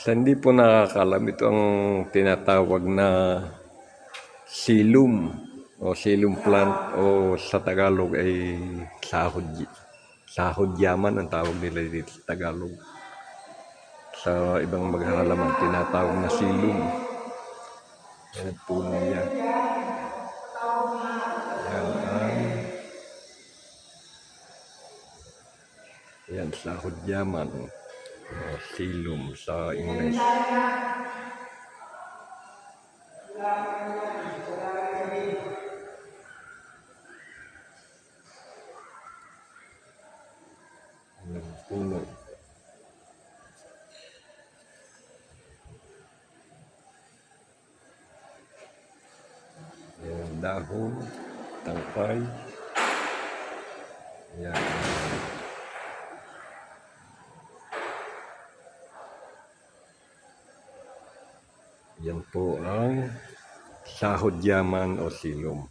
Sa hindi po nakakalam, ito ang tinatawag na silum o silum plant o sa Tagalog ay sahod yaman ang tawag nila dito sa Tagalog. Sa ibang maghahalaman, tinatawag na silum. Yan ang puno niya. Yan, sahod yaman. Silum sa English. Puno. Yan, dahon, tangkay. Yan. Yan po ang sahod yaman o silum.